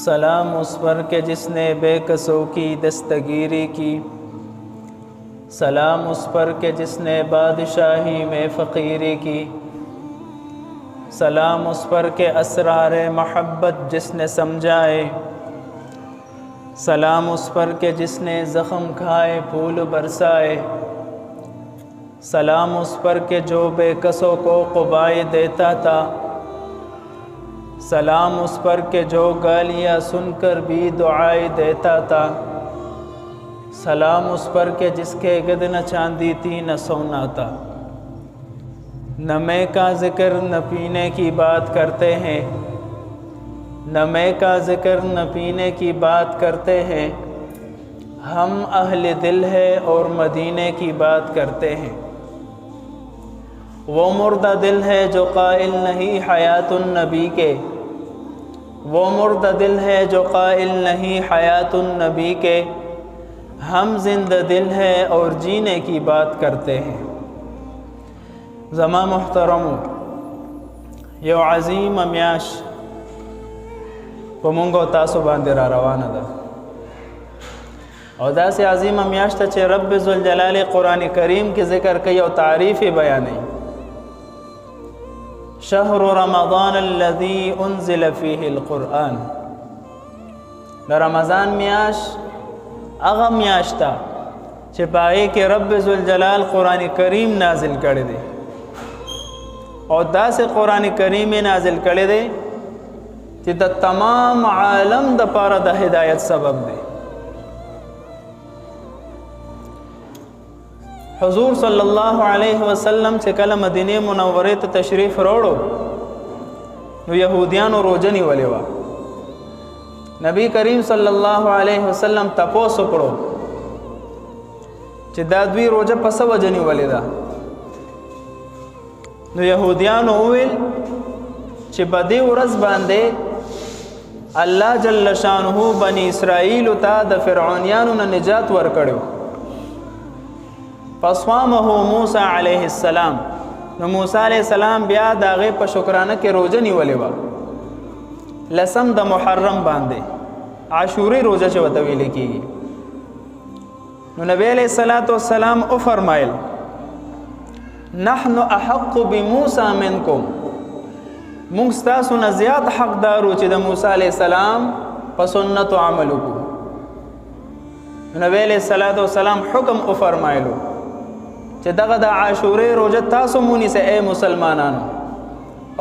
सलाम उस पर के जिसने बेकसों की दस्तगीरी की, सलाम उस पर के जिसने बादशाही में फ़कीरी की, सलाम उस पर के असरार महब्बत जिसने समझाए, सलाम उस पर के जिसने ज़ख़म खाए फूल बरसाए, सलाम उस पर के जो बेकसों को क़ुबाए देता था, सलाम उस पर के जो गालियाँ सुनकर भी दुआएं देता था, सलाम उस पर के जिसके गद न चांदी थी न सोना था। न मैं का ज़िक्र न पीने की बात करते हैं, न मैं का ज़िक्र न पीने की बात करते हैं, हम अहले दिल है और मदीने की बात करते हैं। वो मुर्दा दिल है जो काइल नहीं हयातुन नबी के, वो मुर्दा दिल है जो काइल नहीं हयातुन नबी के, हम जिंदा दिल है और जीने की बात करते हैं। ज़मा मुहतरम यो अज़ीम म्याश पमुंगो तासो बांधे रा रवाना दा और दासे अज़ीम म्याश ता चे रब ज़ुल जलाल कुरान करीम के ज़िक्र कई और तारीफ़ बयान है। शहरु रमज़ान अल्लज़ी उन्ज़िल फ़ीहिल क़ुरआन, रमज़ान म्याश अग़ा म्याश ता चे पाए के रब ज़ुल जलाल कुरान करीम नाजिल कर दे और दा से कुरान करीम नाजिल कर दे कि द तमाम आलम द पारा द हिदायत सबब दे। हुज़ूर सल्लल्लाहु अलैहि वसल्लम से कल मदीने मुनव्वरे ते तशरीफ़ रोड़ो नो यहूदियानो रोजनी वाले वा नबी करीम सल्लल्लाहु अलैहि वसल्लम तपोस करो चे दादवी रोजा पस वजनी वाले दा नो यहूदियानो उविल चे बदी उरस बांधे अल्लाह जल्ल शानुहु बनी इसराइल उता द फ़िरऔनियानो न निजात वर कड़ो फस्वामहु मूसा अलैहिस्सलाम न मूसा अलैहिस्सलाम बिया दागे पर शुक्राना के रोजा निवले वा लसम द मुहर्रम बांधे आशूरी रोजा चे वतवीले कीगी नबी अलैहिस्सलातु वस्सलाम ओ फरमाइल नहनु अहक्कु बिमूसा मिनकुम, मुस्तासु न ज़्यादा हकदार चे द मूसा अलैहिस्सलाम पर सुन्नत व अमल को। नबी अलैहिस्सलातु वस्सलाम हुक्म ओ फरमाइलो चे दगा दा आशूरे रोजा तासु मुनी से ए मुसलमानानो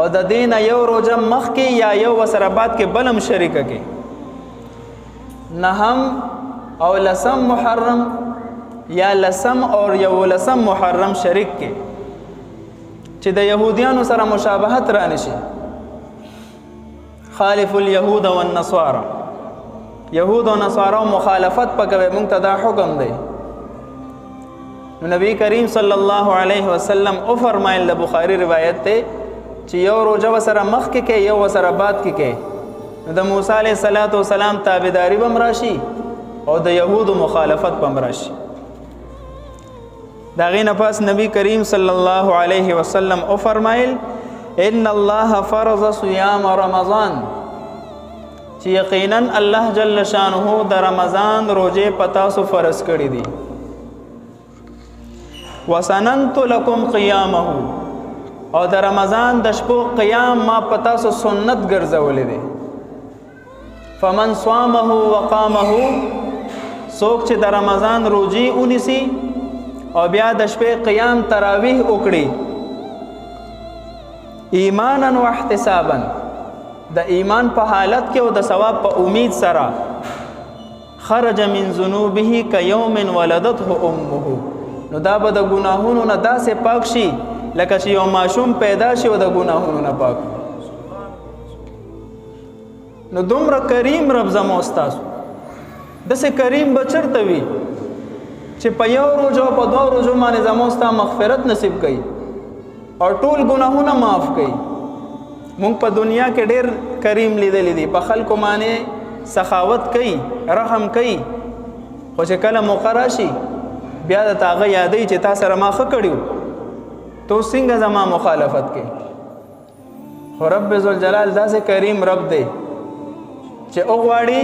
और द दीन यो रोजा मख के या यो वसराबाद के बलम शरीक के नहम और लसम मुहर्रम या लसम और यो लसम मुहर्रम शरीक के चे द यहूदियानो सरा मुशाबहत रानिशी खालिफुल यहूद व नस्वारा, यहूद व नस्वारा मुखालफत पकवे मुक्तदा हुक्म दे। नबी करीम सल्लल्लाहु अलैहि वसल्लम ओ फरमाइल द बुखारी रिवायत ते चे यो रोजा वसरा मख के यो वसरा बाद के द मूसा अलैहिस्सलातु वस्सलाम ताबेदारी बमराशी और द यहूद मुखालफत बमराशी। दागी नफास नबी करीम सल्लल्लाहु अलैहि वसल्लम ओ फरमाइल इन्नल्लाह फ़रज़ सियाम रमज़ान, चे यकीनन अल्लाह जल्ल शानुहु द रमज़ान रोजे पता सु फ़र्ज़ करी दी वसनन्तु लकुम क़ियामहु और द रमज़ान दशपो क़ियाम मा पता सो सुन्नत गर्ज़वले दे। फ़मन स्वामहु वक़ामहु, सोक चे द रमज़ान रोजी उनिसी और ब्या दशपे क़ियाम तरावीह उकड़ी ईमानन व इहतिसाबन, द ईमान प हालत के व द सवाब प उम्मीद सरा, खरज मिन ज़ुनूबिही कयौमिन वलदतहु उम्मुहु, नो दा बद गुनाहुन न दा से पाकशी लका ची यो माशूम पैदा शी व द गुनाहुन न पाक। नो दुमरा करीम रब ज़मोस्तासु दसे करीम बचर तवी चे पयो रोजो पदो रोजो माने ज़मोस्ता मग़फ़िरत नसीब कई और टोल गुनाहुन माफ़ कई। मुंग प दुनिया के ढेर करीम लीदे लीदी पखल को माने सखावत कई रहम कई खोचे कल मुक़राशी ब्या द ताग़ यादई चे ता सर माख़ कड़ियो तो सिंग ज़मा मुखालफत के हो रब ज़ुल जलाल दा से करीम रब दे چې وغواړي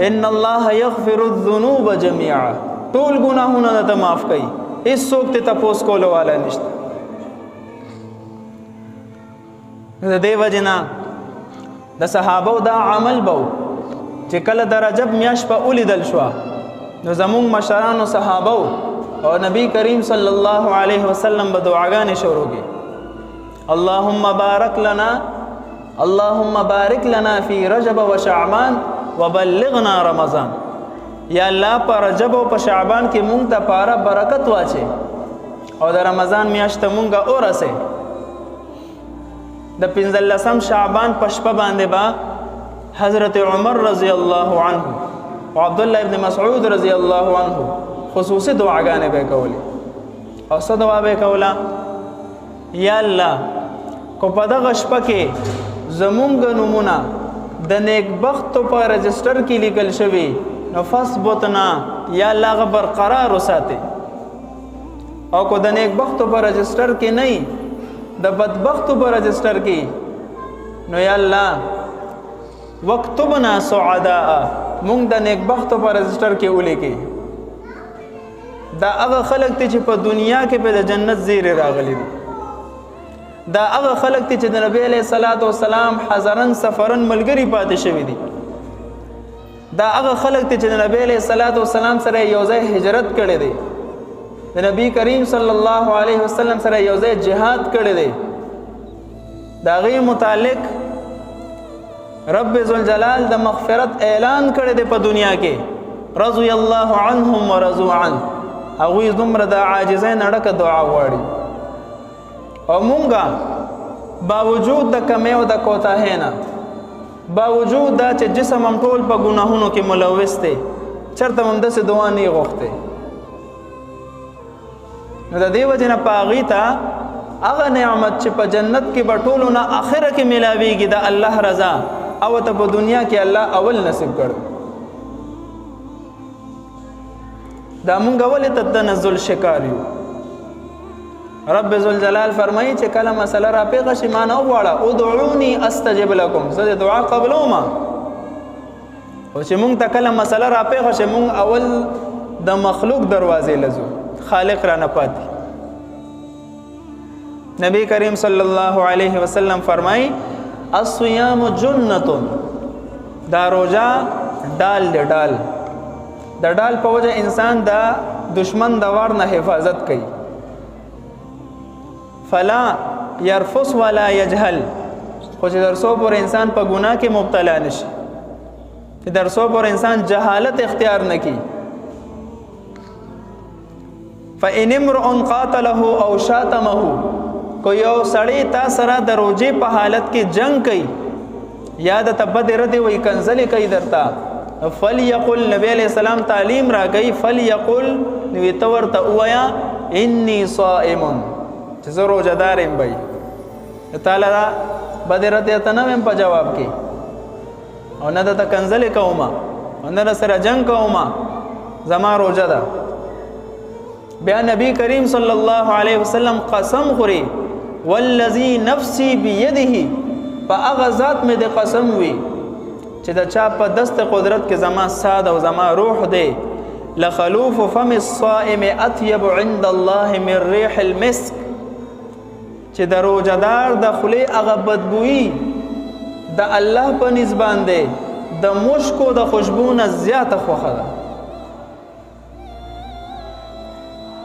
ان الله یغفر الذنوب جميعا ټول ګناهونه ته معاف کوي هیڅوک ته تپوس کولو والا نشته د دې وجنا د صحابه دا عمل بو چې کله د رجب میاشت په اولیدل شو نو زمون مشرانو صحابه او نبی کریم صلی الله علیه وسلم به دعاګانې شروع کړي اللهم بارک لنا فی رجب و شعبان وبلغنا رمضان یا الله په رجب او په شعبان کې مونږ ته پاره برکت واچي او د رمضان میاشت مونږه اورسه د 15 شعبان په شپه باندې با حضرت عمر رضی الله عنه او عبد الله ابن مسعود رضی الله عنه خصوصي دعاګانې به کولې او څه دعا به کوله یا الله کو په دغه شپه کې زمونږ نمونه د نیک بخت په رجستر کې لیکل شوی نو فثبتنا یا الله برقرار وساتي او کو د نیک بخت په رجستر کې نه د بدبخت په رجستر کې نو یا الله وکتبنا سعداء مونږ د نیک بخت په رجستر کې ولیکي دا هغه خلک چې په دنیا کې په جنت زیره راغلي دا هغه خلک چې د نبی علیہ الصلوۃ والسلام حضرن سفرن ملګری پاتې شوی دي دا هغه خلک چې د نبی علیہ الصلوۃ والسلام سره یوځای هجرت کړي دي د نبی کریم صلی الله علیه وسلم سره یوځای جهاد کړي دي دا غي متعلق رب ذوالجلال د مغفرت اعلان کړي دي په دنیا کې رضی الله عنهم ورضوا عنه هغه زمره د عاجزین اړه دعا غواړي او مونږه باوجود د کمی او د کوتاهی نه باوجود دا چې جسم هم ټول په ګناهونو کې ملوث دی چرته هم داسې دعا نه غوښتې نو د دې وجې نه په هغې ته هغه نعمت چې په جنت کې به ټولو نه آخره کې ملاویږي د الله رضا او ته په دنیا کې الله اول نصیب کړ دا مونږ ولې ته تنزل شکار یو رب ذوالجلال فرمایي چې کله مسله را پیښه شي ما نه وغواړه ادعوني استجب لكم زه د دعا قبلوم او چې مونږ ته کله مسله را پیښه شي مونږ اول د مخلوق دروازې لزو خالق را نه پاتې نبی کریم صلی الله علیه وسلم فرمایي الصيام جنة دا روزه ډال د ډال په وجه انسان دا دشمن د وار نه حفاظت کوي فلا يرفس ولا يجهل خو چې درسو پر انسان په ګناه کې مبتلا نشي چې درسو پر انسان جهالت اختیار نکي فإن امرؤ قاتله او شاتمه کو یو سړی تا سره د روزې په حالت کې جنگ کوي یا د تبد رد وي کنزلی کوي درتا فليقل نبی علیہ السلام تعلیم را کوي فليقل نو ورته وایا انی صائم چې زه روزدار یم بھائی تعالی دا بدرت ته نه په جواب کې او نه د کنزل کومه او نه سره جنگ کومه زما روزه ده بیا نبی کریم صلی الله علیه وسلم قسم خوري والذي نفسي بيده فاغ ذات مې د قسم وی چې دا چا په دست قدرت کې زما ساد او زما روح دی لخلوف فم الصائم اطيب عند الله من ريح المسك چې د روزدار د خولې هغه بدبویي د الله په نسبت دی د مشکو د خوشبو نه زیاته خوښه ده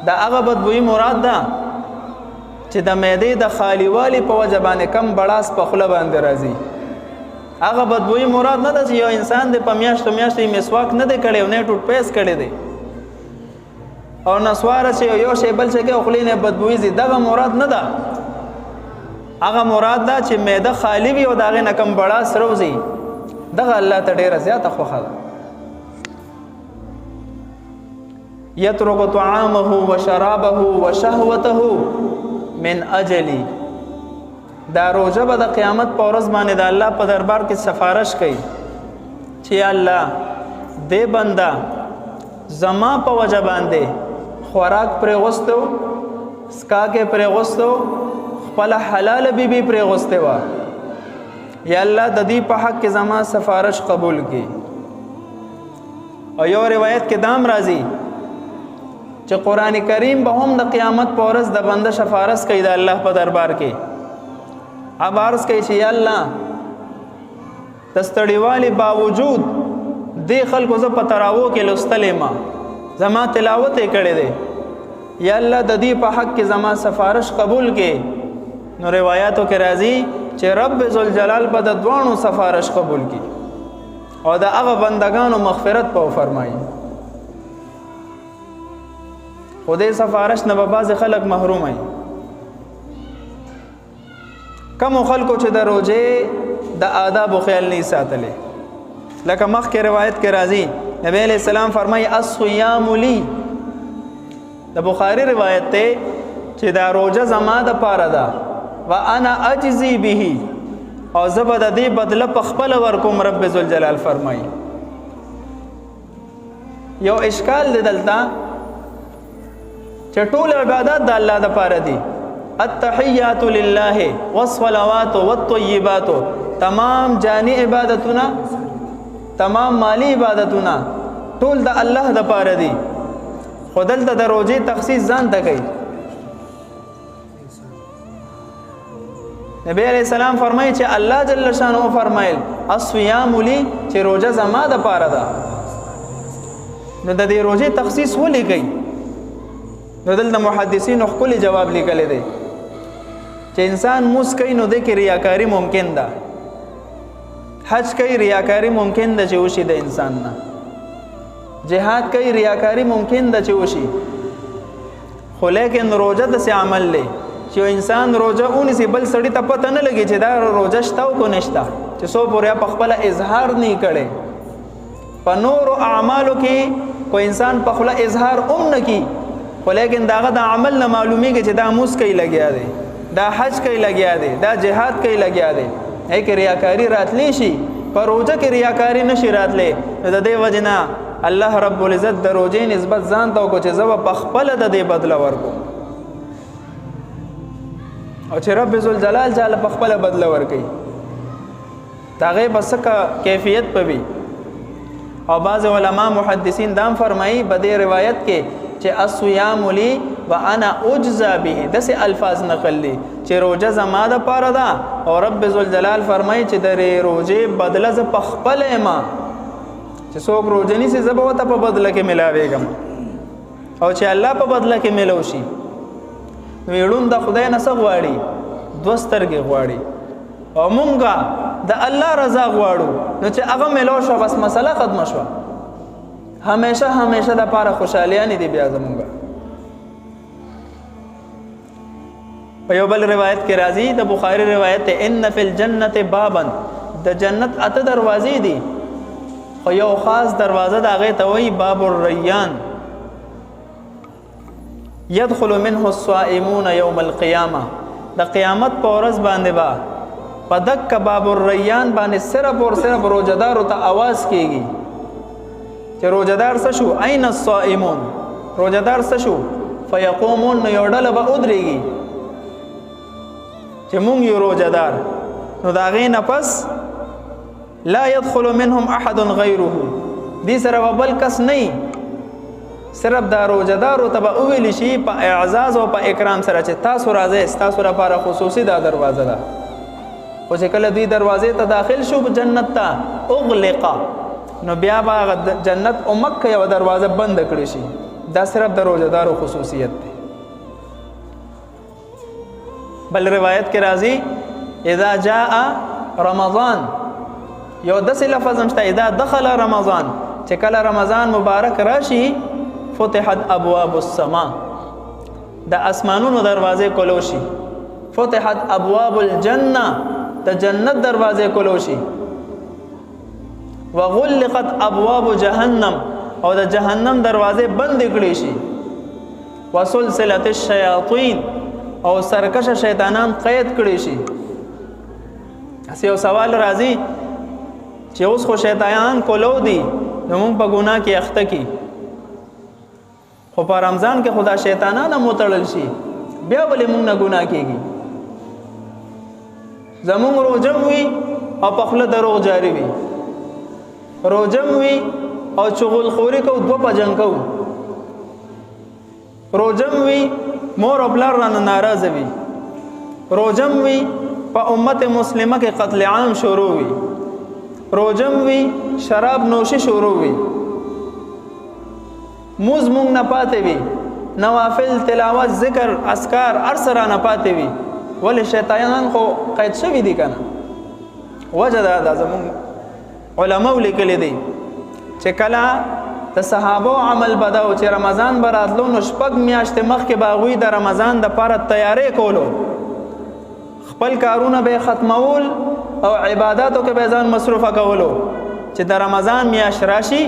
د هغه بدبویي مراد ده چې د معدې د خالیوالي په وجه باندې کم بړاس په خوله باندې راځي هغه بدبویي مراد نه ده چې یو انسان د په میاشتو مسواک نه دی کړی او نه ټوټ پیس کړی دی او نسواره چې یو شی بل شي کې خولې نه بدبویي زی دغه مراد نه ده هغه مراد ده چې معده خالی وي او داغه نه کم بړاس روزي دغه الله ته ډیره زیاته خوښه ده یترک طعامه وشرابه وشهوته من اجلی دا روزه به د قیامت په ورځ باندې د الله په دربار کې سفارش کوي چې الله دې بندا زما په وجه باندې خوراک پرې غوستو سکا کې پرې غوستو خپل حلال بیبي پرې غوسته وا یا الله د دې په حق کې زما سفارش قبول کړي. او یو روایت کې دام راځي چې قرآن کریم به هم د قیامت په ورځ د بنده شفارس کوي د الله په دربار کې. اب عرض کوي چې یا الله د ستړیوالي باوجود دې خلکو زه په تراوو کې لوستلې ما زما تلاوت یې کړی دی. یا الله د دې په حق کې زما سفارش قبول کړي. نو روایاتو کې راځي چې رب ذوالجلال په د دوانو سفارش قبول کړي او د هغه بندگانو مغفرت په فرمایي. خدای سفارش نه به بعض خلک محروم وي. کم خلکو چې د روزې د آداب خیال نه ساتلې، لکه مخکې روایت کې راځي نبی علیہ السلام فرمایي الصيام لی. د بخاری روایت ته چې دا روزه زما د پاره ده وانا اجزی به او زبد دې بدله په خپل ورکوم رب ذوالجلال فرمایي. یو اشکال دی دلته چې ټول عبادت د الله د پاره دي. التحیات لله والصلوات والطیبات، تمام جانی عبادتونه تمام مالی عبادتونه ټول د الله د پاره دي. خو دلته د روزې تخصیص ځان ته کوي. نبی علیہ السلام فرمایي چې الله جل شانه فرمایل الصيام لی، چې روزه زما د پاره ده. نو د دې روزې تخصیص ولې کوي؟ نو دلته محدثین خپل جواب لیکل دي چې انسان موس کوي نو د کې ریاکاری ممکن ده، حج کوي ریاکاری ممکن ده چې وشي د انسان نه، جهاد کوي ریاکاری ممکن ده چې وشي. خو لیکن روزه د څه عمل لې چې انسان روزه اونسي بل سړی ته پته نه لګي چې دا روزه شته او کو نشته، چې سو پوریا په خپل اظهار نه کړي. په نور اعمالو کې کو انسان په خپل اظهار نه کی، خو لیکن داغه د عمل نه معلومیږي چې دا موس کوي لګیا دی، دا حج کوي لګیا دی، دا جهاد کوي لګیا دی. هیڅ ریاکاری راتلی شي، پر روزه کې ریاکاری نشي راتلی. د دې وجنه الله رب العزت د روزې نسبت ځان ته کو چې زو په خپل د دې بدله ورکو، او چې رب ذوالجلال جل په خپل بدله ورکي تاغه بس کا کیفیت پوي. او بعض علما محدثین دام فرمایي په دې روایت کې چې الصيام لی وانا اجزا به، دسه الفاظ نقل دي چې روزه زما د پاره ده او رب ذوالجلال فرمایي چې د روزې بدله ز په خپل ما، چې څوک روزه نيسي زبو ته په بدله کې ملاويږم او چې الله په بدله کې ملو شي. ویړون د خدای نه غواړي، دوسترګي غواړي او مونږه د الله رضا غواړو، نو چې هغه ملو شو بس مسله ختم شو. همیشه د پاره خوشالیانې دي بیا زمونږه. په یو بل روایت کې راځي د بخاری روایت ان فی الجنه بابا، د جنت اته دروازې دي، خو یو خاص دروازه د هغه ته وایي باب الریان. يدخل منه الصائمون يوم القيامه، د قیامت په ورځ باندې با په دک باب الریان باندې صرف اور صرف روزدار ته आवाज کیږي چې روزدار څه شو؟ اين الصائمون، روزدار څه شو؟ فيقومون، یوډل به ودرېږي چې مونږ یو روزدار. نو دا غي نه پس لا يدخل منهم احد غيره، دې سره بل کس نه، صرف دا روزدارو ته به ویل شي په اعزاز او په اکرام سره چې تاسو راځئ، تاسو لپاره خصوصي دا دروازه ده. خو چې کله دې دروازې ته داخل شو جنت ته اغلق، نو بیا به جنت او مکه یو دروازه بند کړی شي. دا صرف د روزدارو خصوصیت ده. بل روایت کې راځي اذا جاء رمضان، یو داسې لفظ هم شته اذا دخل رمضان، چې کله رمضان مبارک راشي فتحت ابواب السماء، د اسمانونو دروازې کولوشي. فتحت ابواب الجنه، د جنت دروازې کولوشي. وغلقت ابواب جهنم، او د جهنم دروازې بند کړي شي. وسلسله الشیاطین، او سرکش شیطانان قید کړي شي. اسی یو سوال راځي چې اوس خو شیطانان کولو دي نو موږ په ګناه کې اخته کی، خو په رمضان کې خدا شیطانان متړل شي بیا ولې موږ نه ګناه کیږي؟ زموږ روزه وي او په خوله دروغ جاری وي روجم وي او چغل خوري کو دو پجن کو روجم وي مور او بلار رانه ناراضه وي روجم وي په امت مسلمه کې قتل عام شروع وي روجم وي شراب نوشي شروع وي موز مونږ نه پاتې وي نوافل تلاوت ذکر اذکار ارسره نه پاتې وي ولې شیطانان خو قید شوي دي کنه وجه دا زمونږ علماء لیکلي دي چې کله د صحابه عمل بداو چې رمضان براتلو نو شپږ میاشتې مخکې باغوي د رمضان د لپاره تیاری کولو خپل کارونه به ختمول او عبادتو کې به ځان مصروفه کولو چې د رمضان میاشت راشي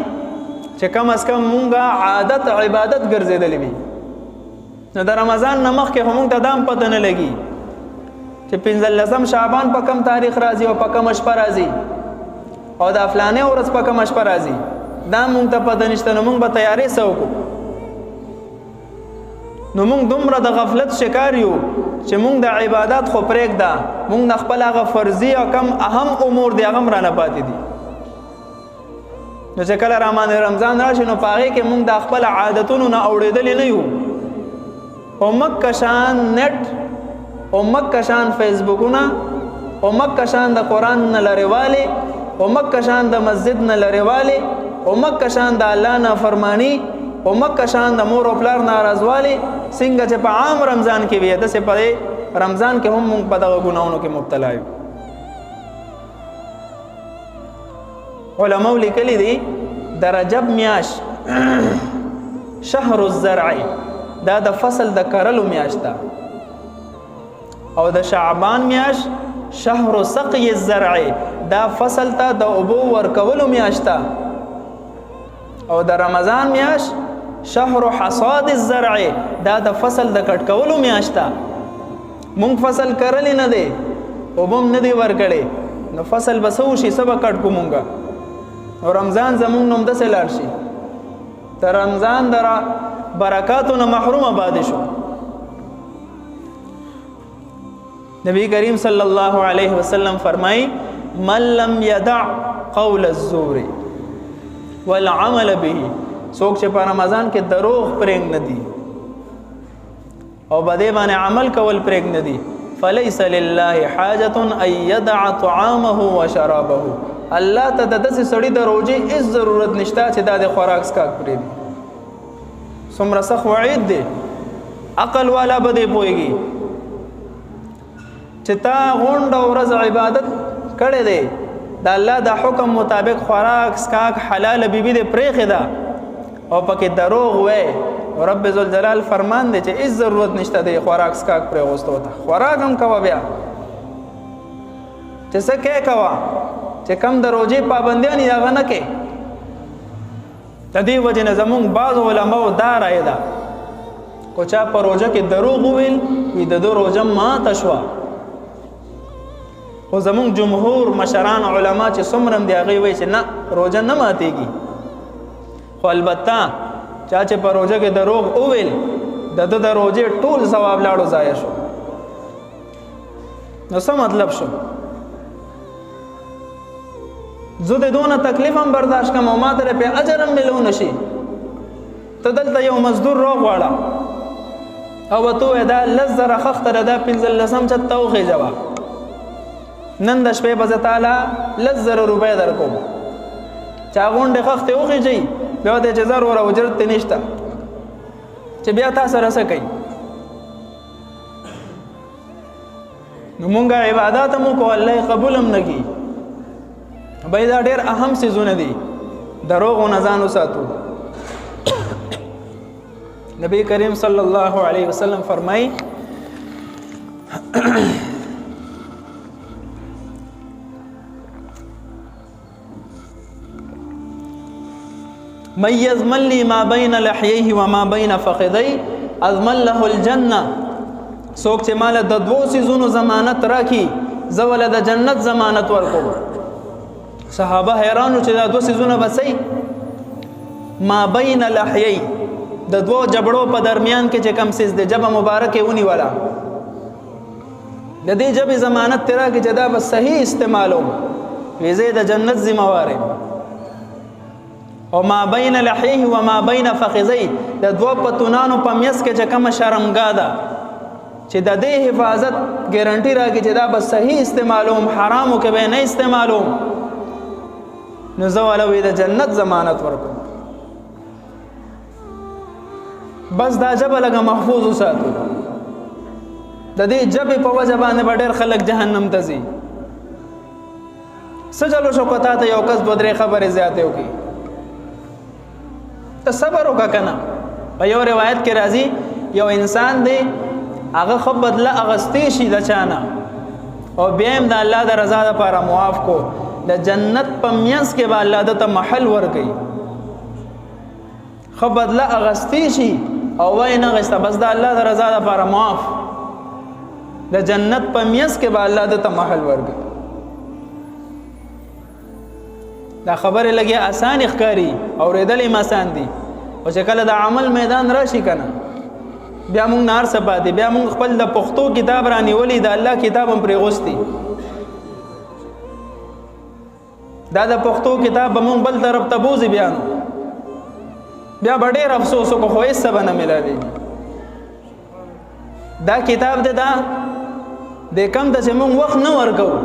چې کم از کم مونږه عادت عبادت ګرځېدلې وي نو د رمضان نه مخکې هم مونږ ته دام پته نه لګي چې 15 شعبان په کم تاریخ راځي او په کم شپه راځي او د فلانه ورځ په کم شپه راځي دا مونږ ته پته نشته نو مونږ به تیاری سوکو نو مونږ دومره د غفلت شکار یو چې مونږ د عبادت خو پرېږده مونږ د خپل هغه فرضي او کم اهم امور دی هغه رانه پاتې دي نو چې کله رمضان راشي نو په هغې کې مونږ د خپل عادتونو نه اوړېدلې نه یو او مکه شان نټ او مکه شان فیسبوکونه او مکه شان د قرآن نه لرېوالی او مکه شان د مسجد نه لرېوالی او مکه شان د الله نه فرمانی او مکه شان د مور او پلار ناراضوالی څنګه چې په عام رمضان کې وي داسې په رمضان کې هم مونږ په دغه ګناهونو کې مبتلا یو علماء لیکلي دي د رجب میاشت شهر الزرع دا د فصل د کرلو میاشت ده او د شعبان میاشت شهر سقي الزرع دا فصل ته د اوبو ورکولو میاشت ده او د رمضان میاشت شهر حصاد الزرع دا د فصل د کټ کولو میاشت ده مونږ فصل کرلی نه دی اوبم نه دی ورکړی نو فصل به څه وشي څه به کټ کو مونږه او رمضان زمونږ نوم داسې لاړ شي د رمضان د برکاتو نه محرومه پاتې شو نبی کریم صلی الله علیه وسلم فرمای من لم يدع قول الزور والعمل به څوک چې په رمضان کې دروغ پرېږ نه دي او بده باندې عمل کول پرېږ نه دي فليس لله حاجة ان يدع طعامه وشرابه الله ته د داسې سړي د روزې هیڅ ضرورت نشته چې دا د خوراک څښاک پرېږدي څومره سخت وعید دی عقل والا به دې پوهېږي چې تا غونډه ورځ عبادت کړی دی د الله د حکم مطابق خوراک څښاک حلال بیبي دې پرېښې ده او پکې دروغ وای رب ذوالجلال فرمان دی چې هیڅ ضرورت نشته دی خوراک څښاک پرېغوستو ته خوراک هم کوه بیا چې څه کې کوه چې کم د روزې پابندیان یې هغه نه کې د دې وجې نه زمونږ بعض علماو دا رایه ده کو چا په روژه کې دروغ وویل وي د ده روژه ماته شوه خو زمونږ جمهور مشران علما چې څومره هم د هغې وایي چې نه روژه نه ماتېږي خو البته چا چې په روژه کې دروغ وویل د ده د روژې ټول ثواب لاړو ضایع شو نو څه مطلب شو زه د دونه تکلیف هم برداشت کم او ما ته پې اجر هم ملو نشي ته دلته یو مزدور راغواړه او ته وایې دا 10,000 خښته ده دا 15 چت ته وخېژوه نن د شپې به زه تاله 10,000 روپۍ در کوم چا غونډې خښتې وخېژئ بیا ورته چې زر وره اجرت ترې نشته چې بیا تا سره څه کوي نو مونږ عبادات هم وکړو الله یې قبول هم نه کړي بای دا ډېر اهم څیزونه دي دروغو نه ځان وساتو نبی کریم صلی الله علیه وسلم فرمایي من يضمن لي ما بين لحييه وما بين فخذيه اضمن له الجنه څوک چې مال د دوو سيزونو ضمانت راکړي زه ول د جنت ضمانت ورکوم صحابه حیرانو چې دا دوه سيزونه بسې ما بین لحیی د دوه جبړو په درمیان کې چې کم سیز د جبه مبارکه ونی ولا د دې جبه ضمانت ترا کې چې دا به صحیح استعمالو ویزه د جنت ذمہواره او ما بین لحیه و ما بین فخذیه د دوه پتونانو په میس کې چې کومه شرمګاه ده چې د دې حفاظت ګارانټي راکړي چې دا به صحیح استعمالوم حرامو کې به نه استعمالوم نو زه ولوي د جنت ضمانت ورکوم بس دا جبه لګه محفوظ وساتو د دې جبه په وجه باندې ډېر خلک جهنم ته ځي سجلو شو کتا ته یو کس دوه درې خبرې زیاتې وکړي ته صبر وکړه کنه په یو روایت کې راځي یو انسان دی هغه خو بدله اغستې شي د چانه او بیا هم د الله د رضا لپاره معاف کو د جنت په میانس کې به الله د ته محل ورکړي خو بدله اغستې شي او وای نه غسته بس د الله د رضا لپاره معاف د جنت په میانس کې به الله د ته محل ورکړي دا خبره لګي آسان ښکاری اورېدل یې آسان دي او چې کله د عمل میدان راشي کنه بیا موږ نار سپاتې بیا موږ خپل د پښتو کتاب رانیولې د الله کتاب هم پرې غوستي دا د پښتو کتاب به موږ بل طرف ته بوزي بیا به ډېر افسوس وکړو خو هېڅ څه به نه میلاوېږي دا کتاب دی دا د کم ته چې موږ وخت نه ورکوو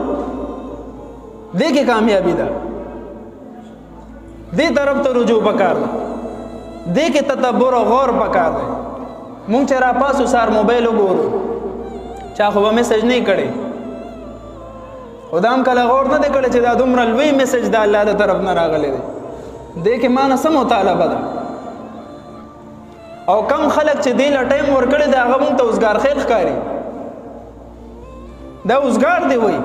دې کې کامیابي ده دې طرف ته رجوع پکار ده دې کې تدبر او غور پکار ده مونږ چې را پاسو سار موبایل وګورو چا خو به میسج نه کړي خدام کله غور نه دی کړی چې دا دومره لوی میسج د الله د طرف نه راغلی دی دې کې معنی څه مطالبه ده او کم خلک چې دې له ټایم ورکړی دی هغه مونږ ته اوزګار خیل ښکاري دا اوزګار دی وایي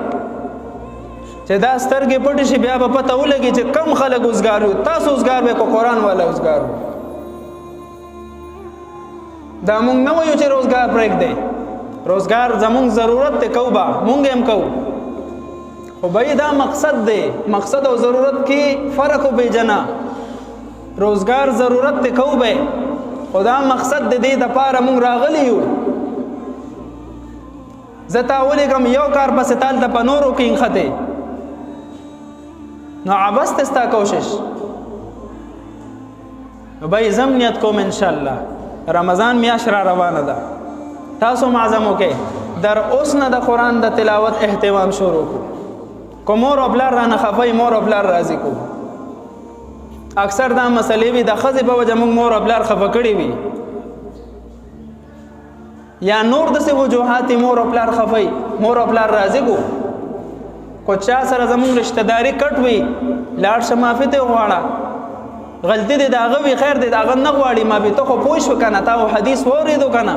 چې دا سترګې پټې شي بیا به پته ولګي چې کم خلک اوزګار وي تاسو اوزګار به کو قرآن والا اوزګار وي دا مونږ نه وایو چې روزګار پرېږدئ روزګار زمونږ ضرورت دی کوو به مونږ هم کوو خو بھائی دا مقصد دی مقصد او ضرورت کې فرق و بیجنا روزګار ضرورت دی کوو به خو دا مقصد دی دې دپاره مونږ راغلی یو زه تا ولیږم یو کار پسې تال ته په نورو کې نښتې نو عبس ته ستا کوشش نو بھائی زم نیت کوم انشاءالله رمضان میاشت را روانه ده تاسو معظم وکئ در اوس نه د قرآن د تلاوت اهتمام شروع کو مور او پلار رانه خفئ مور او پلار راضي کو اکثر دا مسلې وي د ښځې په وجه موږ مور او پلار خفه کړي وي یا نور داسې وجوهات مور او پلار خفئ مور او پلار راضي کو کو چا سره زموږ رشته داري کټ وي لاړ شه معافي ته وغواړه غلطی دی د هغه وي خیر دی د هغه نه غواړي معافي ته خو پوه شو که نه تا حدیث واورېدو که نه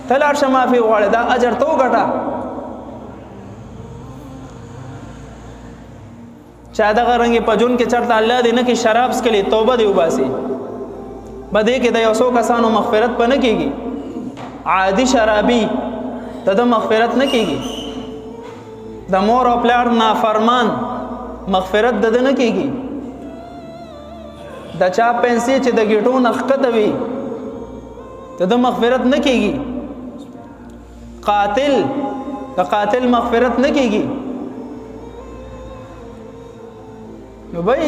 ته لاړ شه معافي وغواړې دا اجر ته وګټه چا دغه رنګې په جون کې چېرته الله دې نه کې شراب څکلي توبه دې وباسي به دې کې د یو څو کسانو مغفرت په نه کېږي عادي شرابي د ده مغفرت نه کېږي د مور او پلار نافرمان مغفرت د ده نه کېږي د چا پنسي چې د ګیټو نه ښکته وي د ده مغفرت نه کېږي قاتل د قاتل مغفرت نه کېږي نو بھائی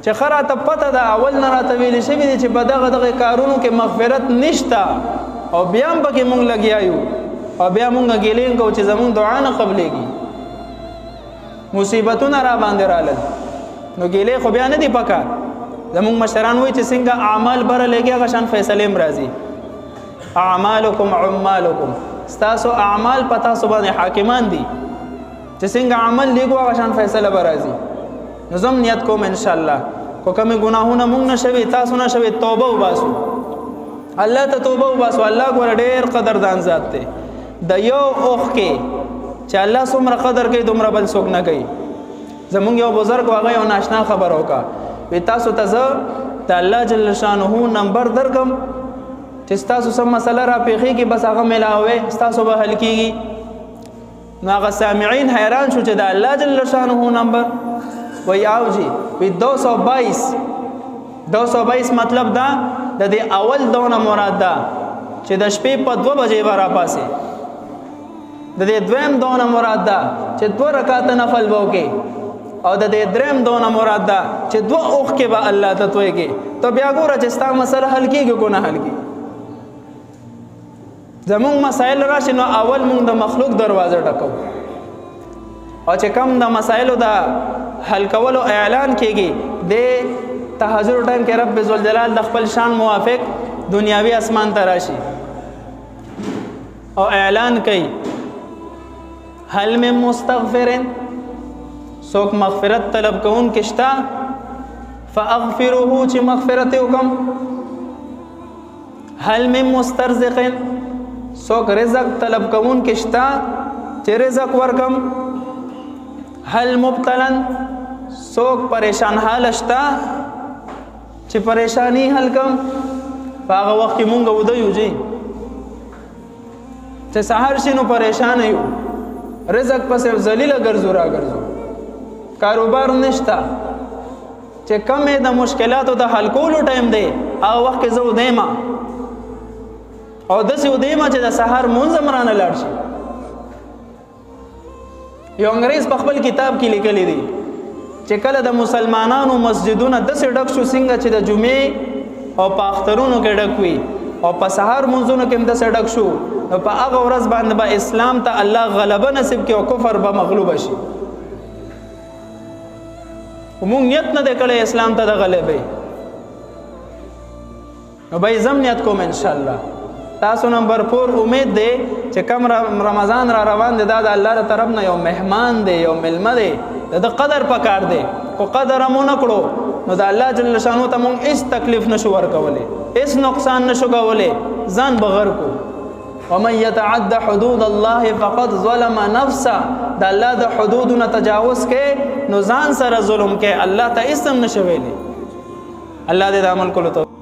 چې ښه راته پته ده اول نه راته ویلې شوي دي چې په دغه کارونو کې مغفرت نشته او بیا هم پکې مونږ لګیا یو او بیا مونږ ګیلې کوو چې زمونږ دعا نه قبلېږي مصیبتونه را باندې رالل نو ګیلې خو بیا نه دي پکار زمونږ مشران وایي چې څنګه اعمال بره لګي هغه شان فیصلې هم راځي اعمالکم عمالکم ستاسو اعمال په تاسو باندې حاکمان دي چې څنګه عمل لګو هغه شان فیصله به راځي نو زم نیت کوم انشاءالله کو کمی گناهونه مونږ نه شوي تاسو نه شوي توبه وباسو الله ته توبه وباسو الله ګوره ډېر قدردان ذات دی د یو اوښ کې چې الله څومره قدر کوي دومره بل څوک نه کوي زمونږ یو بزرګ هغه یو ناشنا خبر وکړه وی تاسو ته زه د الله جل شانه نمبر درکم چې ستاسو سم مسله را پیښیږي بس هغه میلاوئ ستاسو به حل کېږي نو هغه سامعین حیران شو چې د الله جل شانه نمبر وی آو جی وی 222 مطلب دا د دې اول دونه مراد ده چې د شپې په 2 بجې به راپاسې د دې دویم دونه مراد ده چې 2 رکعاته نفل به وکړې او د دې دریم دونه مراد ده چې دوه اوخ کې به الله ته تویږي ته بیا ګوره چې ستا مسله حل کېږي که نه حل کېږي زمونږ مسایل راشي نو اول مونږ د مخلوق دروازه ټکو او چې کم د مسایلو د حل کولو اعلان کېږي د تهجد ټایم کې رب ذوالجلال د خپل شان موافق دنیاوي اسمان ته راشي او اعلان کوي هل من مستغفرن څوک مغفرت طلب کوونکی شته فاغفروه چې مغفرت وکم هل من مسترزقن څوک رزق طلب کوونکی شته چې رزق ورکم هل مبتلن څوک پریشان حال شته چې پریشانی حل کم په هغه وخت کې مونږ ودیو جی چې سهار شي نو پریشان یو رزق پسې ذلیله ګرځو را ګرځو کاروبار نشته چې کمې د مشکلاتو د حل کولو ټایم دی هغه وخت کې زه ودیمه او داسې ودیمه چې د سهار مونځ هم رانه لاړ شي یو انګریز په خپل کتاب کې لیکلی دی چې کله د مسلمانانو مسجدونه داسې ډک شو څنګه چې د جمعې او په اخترونو کې ډک وي او په سهار مونځونو کې هم داسې ډک شو نو په هغه ورځ باندې به اسلام ته الله غلبه نصیب کړي او کفر به مغلوب شي مونږ نیت نه دی کړی اسلام ته د غلبې نو به زم نیت کوم انشاءالله تاسو نه برپور امید دی چې کم رمضان را روان دی دا د الله تر طرف نه یو مهمان دی یو ملمه دی د قدر پکار دی کو قدر مو نه کړو نو د الله جل شانو ته مونږ هیڅ تکلیف نشو ورکولی هیڅ نقصان نشو کولی ځان بغیر کو ومن يتعد حدود الله فقد ظلم نفسه د الله د حدودونه تجاوز کې نو ځان سره ظلم کې الله ته اسم نشویلی الله دې د عمل کولو